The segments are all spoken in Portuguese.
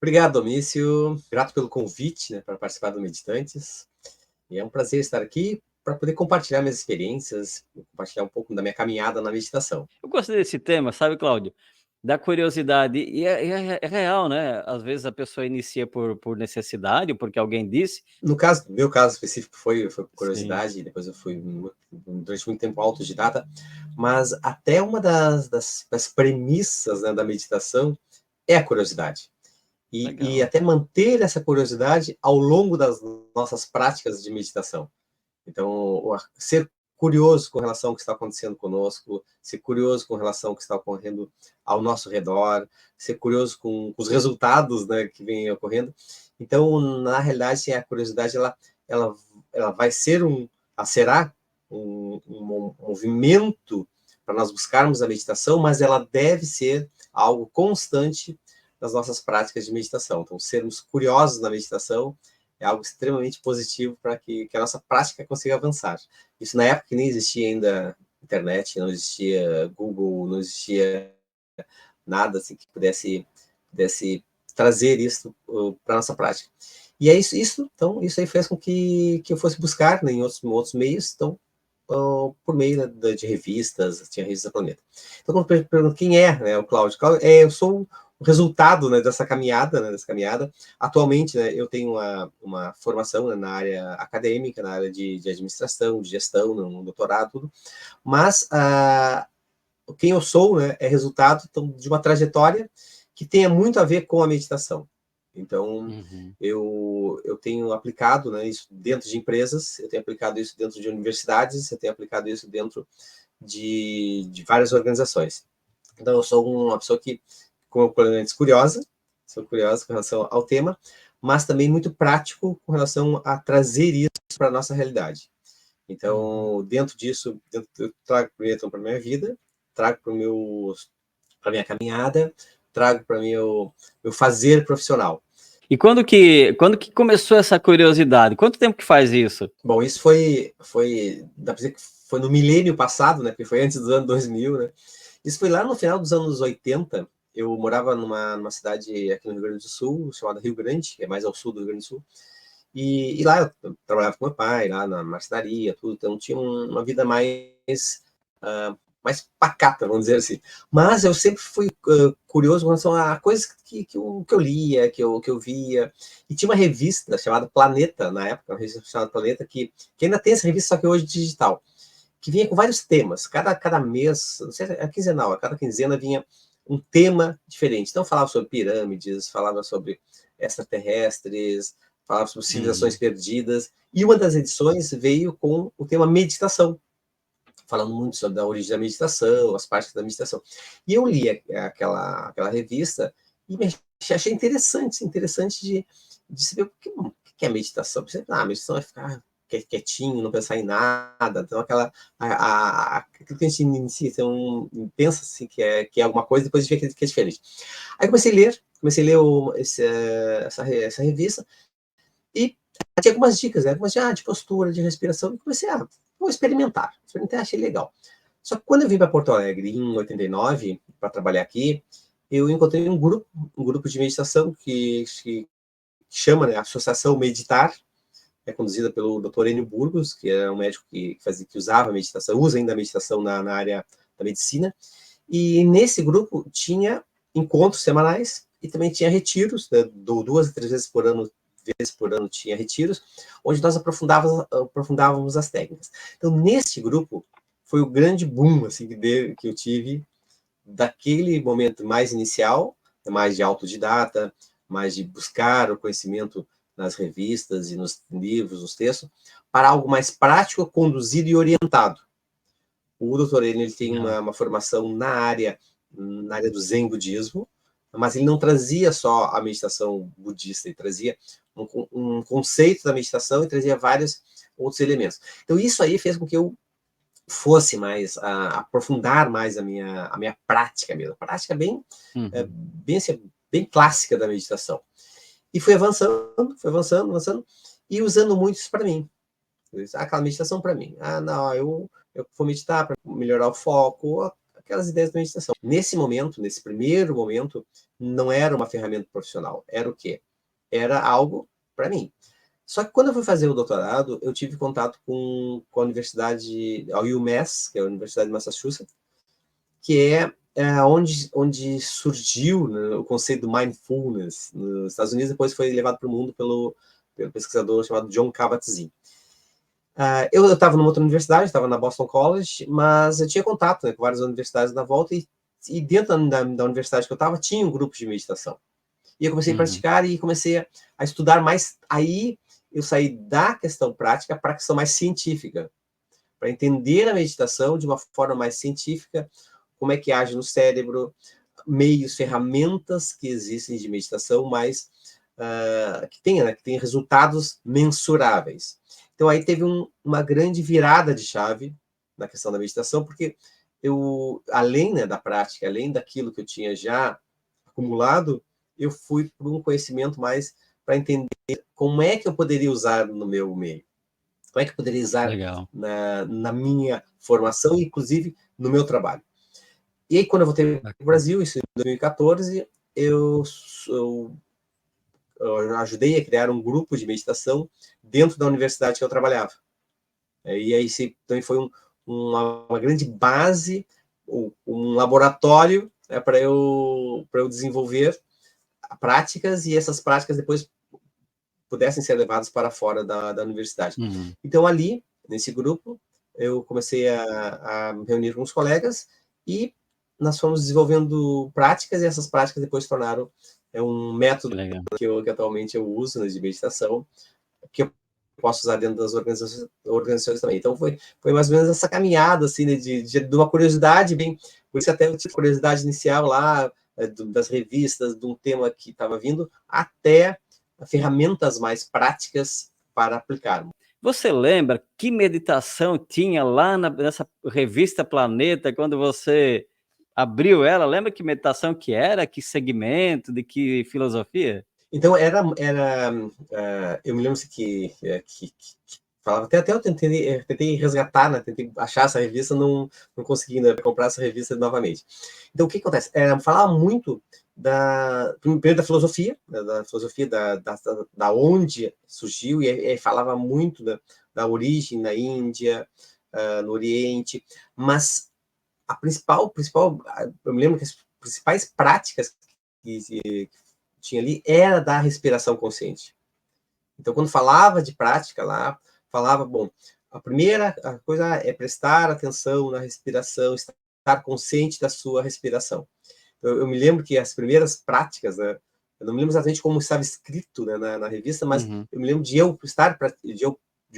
Obrigado, Domício. Grato pelo convite, né, para participar do Meditantes. E é um prazer estar aqui para poder compartilhar minhas experiências, compartilhar um pouco da minha caminhada na meditação. Eu gostei desse tema, sabe, Cláudio? Da curiosidade. E é real, né? Às vezes a pessoa inicia por necessidade, ou porque alguém disse. No meu caso específico foi por Sim, curiosidade, depois eu fui durante muito tempo autodidata, mas até uma das premissas, né, da meditação é a curiosidade. E legal. até manter essa curiosidade ao longo das nossas práticas de meditação. Então, ser curioso com relação ao que está acontecendo conosco, ser curioso com relação ao que está ocorrendo ao nosso redor, ser curioso com os resultados, né, que vêm ocorrendo. Então, na realidade, a curiosidade ela, ela vai ser será um movimento para nós buscarmos a meditação, mas ela deve ser algo constante nas nossas práticas de meditação. Então, sermos curiosos na meditação é algo extremamente positivo para que a nossa prática consiga avançar. Isso na época que nem existia ainda internet, não existia Google, não existia nada assim que pudesse trazer isso para a nossa prática. E é então, isso aí fez com que eu fosse buscar, né, em outros meios, então, por meio de revistas, tinha a revista Planeta. Então, quando eu pergunto quem é, né, o Cláudio, eu sou o resultado, né, dessa caminhada, Atualmente, né, eu tenho uma formação, né, na área acadêmica, na área de administração, de gestão, no doutorado, tudo, mas quem eu sou, né, é resultado então, de uma trajetória que tenha muito a ver com a meditação. Então, eu tenho aplicado, né, isso dentro de empresas, eu tenho aplicado isso dentro de universidades, eu tenho aplicado isso dentro de várias organizações. Então, eu sou uma pessoa que, como eu falei antes, sou curiosa com relação ao tema, mas também muito prático com relação a trazer isso para a nossa realidade. Então, dentro disso, eu trago primeiro para a minha vida, trago para a minha caminhada, trago para o meu fazer profissional. E quando que começou essa curiosidade? Quanto tempo que faz isso? Bom, isso dá para dizer que foi no milênio passado, né? Porque foi antes do ano 2000, né? Isso foi lá no final dos anos 80. Eu morava numa cidade aqui no Rio Grande do Sul, chamada Rio Grande, que é mais ao sul do Rio Grande do Sul. E lá eu trabalhava com meu pai, lá na marcenaria, tudo, então tinha uma vida mais pacata, vamos dizer assim. Mas eu sempre fui curioso com relação a coisas que eu lia, que eu via. E tinha uma revista chamada Planeta, na época, uma revista chamada Planeta, que ainda tem essa revista, só que hoje digital, que vinha com vários temas. Cada mês, não sei, é quinzenal, a cada quinzena vinha um tema diferente. Então falava sobre pirâmides, falava sobre extraterrestres, falava sobre civilizações perdidas. E uma das edições veio com o tema meditação, falando muito sobre a origem da meditação, as partes da meditação. E eu li aquela revista e achei interessante de saber o que é meditação. A meditação é ficar quietinho, não pensar em nada. Então, aquilo que a gente inicia, então, pensa assim, que é alguma coisa, depois a gente vê que é diferente. Aí comecei a ler essa revista e tinha algumas dicas, né? Algumas de postura, de respiração, e comecei vou experimentar. Experimentei, achei legal. Só que quando eu vim para Porto Alegre, em 89, para trabalhar aqui, eu encontrei um grupo de meditação que chama, né, Associação Meditar, é conduzida pelo Dr. Enio Burgos, que é um médico que usava meditação, usa ainda a meditação na área da medicina. E nesse grupo tinha encontros semanais e também tinha retiros, né, 2 a 3 vezes por ano tinha retiros, onde nós aprofundávamos as técnicas. Então, nesse grupo, foi o grande boom assim, que eu tive daquele momento mais inicial, mais de autodidata, mais de buscar o conhecimento nas revistas e nos livros, nos textos, para algo mais prático, conduzido e orientado. O Dr. Ele tem uma formação na área do Zen budismo, mas ele não trazia só a meditação budista, ele trazia um conceito da meditação e trazia vários outros elementos. Então, isso aí fez com que eu fosse aprofundar mais a minha prática mesmo, a prática bem clássica da meditação. E fui avançando, e usando muito isso para mim. Aquela meditação para mim. Não, eu vou meditar para melhorar o foco, aquelas ideias da meditação. Nesse momento, nesse primeiro momento, não era uma ferramenta profissional. Era o quê? Era algo para mim. Só que quando eu fui fazer o doutorado, eu tive contato com a universidade, a UMass, que é a Universidade de Massachusetts, que é onde surgiu, né, o conceito do mindfulness nos Estados Unidos. Depois foi levado para o mundo pelo pesquisador chamado Jon Kabat-Zinn. Eu estava numa outra universidade, estava na Boston College, mas eu tinha contato, né, com várias universidades na volta, e dentro da universidade que eu estava, tinha um grupo de meditação. E eu comecei a praticar e comecei a estudar mais. Aí eu saí da questão prática para a questão mais científica, para entender a meditação de uma forma mais científica, como é que age no cérebro, meios, ferramentas que existem de meditação, mas que tem resultados mensuráveis. Então, aí teve uma grande virada de chave na questão da meditação, porque eu, além, né, da prática, além daquilo que eu tinha já acumulado, eu fui para um conhecimento mais para entender como é que eu poderia usar no meu meio, como é que eu poderia usar na minha formação, inclusive no meu trabalho. E aí, quando eu voltei para o Brasil, isso em 2014, eu ajudei a criar um grupo de meditação dentro da universidade que eu trabalhava. E aí também foi uma grande base, um laboratório, né, para eu desenvolver práticas, e essas práticas depois pudessem ser levadas para fora da universidade. Então, ali, nesse grupo, eu comecei a me reunir com os colegas e nós fomos desenvolvendo práticas, e essas práticas depois se tornaram um método que atualmente eu uso, né, de meditação, que eu posso usar dentro das organizações também. Então, foi mais ou menos essa caminhada, assim, né, de uma curiosidade, por isso até eu tive curiosidade inicial lá, das revistas, de um tema que estava vindo, até ferramentas mais práticas para aplicar. Você lembra que meditação tinha lá nessa revista Planeta, quando você abriu ela? Lembra que meditação que era? Que segmento? De que filosofia? Então, eu me lembro que falava, até eu tentei resgatar, né, tentei achar essa revista, não consegui ainda comprar essa revista novamente. Então, o que acontece? Falava muito primeiro da filosofia, né, da onde surgiu, e falava muito da origem na Índia, no Oriente, mas a principal, eu me lembro que as principais práticas que tinha ali era da respiração consciente. Então, quando falava de prática lá, falava, bom, a primeira coisa é prestar atenção na respiração, estar consciente da sua respiração. Eu me lembro que as primeiras práticas, né, eu não me lembro exatamente como estava escrito, né, na revista, mas eu me lembro de eu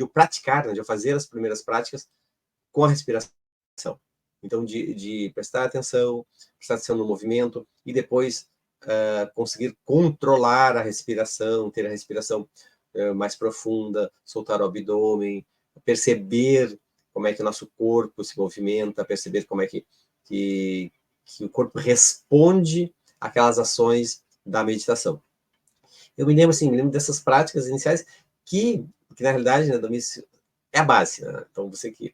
praticar, né, de eu fazer as primeiras práticas com a respiração. Então, de prestar atenção no movimento, e depois conseguir controlar a respiração, ter a respiração mais profunda, soltar o abdômen, perceber como é que o nosso corpo se movimenta, perceber como é que o corpo responde àquelas ações da meditação. Eu me lembro dessas práticas iniciais que na realidade, né, Domício, é a base, né? Então, você que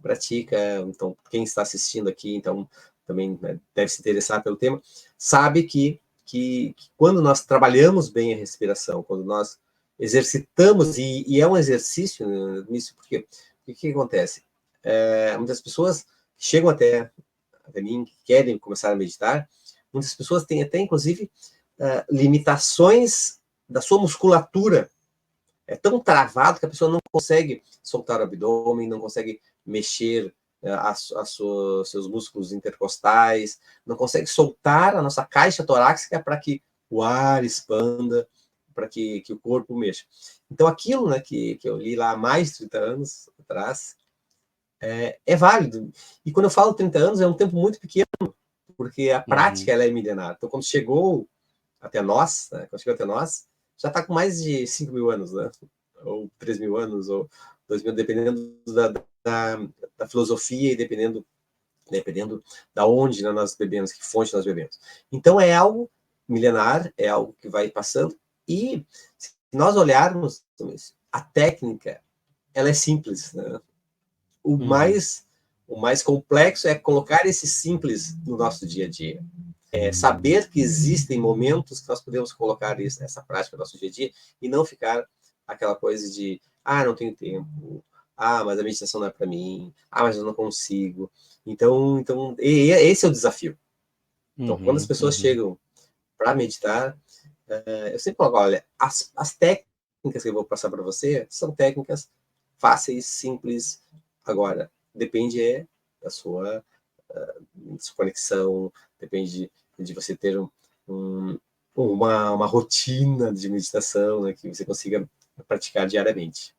pratica, então, quem está assistindo aqui, então, também, né, deve se interessar pelo tema, sabe que quando nós trabalhamos bem a respiração, quando nós exercitamos, e é um exercício, né, nisso, porque o que acontece? Muitas pessoas chegam até mim, que querem começar a meditar, muitas pessoas têm até, inclusive, limitações da sua musculatura. É tão travado que a pessoa não consegue soltar o abdômen, não consegue mexer seus músculos intercostais, não consegue soltar a nossa caixa torácica para que o ar expanda, para que o corpo mexa. Então, aquilo, né, que eu li lá há mais de 30 anos atrás, é válido. E quando eu falo 30 anos, é um tempo muito pequeno, porque a prática ela é milenar. Então, quando chegou até nós, né, já está com mais de 5 mil anos, né? Ou 3 mil anos, ou 2 mil, dependendo da filosofia e dependendo da onde, né, nós bebemos, que fonte nós bebemos. Então, é algo milenar, é algo que vai passando, e se nós olharmos, a técnica, ela é simples, né? O O mais complexo é colocar esse simples no nosso dia a dia. Saber que existem momentos que nós podemos colocar essa prática no nosso dia a dia e não ficar aquela coisa de, não tenho tempo, mas a meditação não é para mim, mas eu não consigo. Então esse é o desafio. Então, quando as pessoas chegam para meditar, eu sempre coloco, olha, as técnicas que eu vou passar para você são técnicas fáceis, simples. Agora, depende da sua conexão, depende de você ter uma rotina de meditação, né, que você consiga praticar diariamente.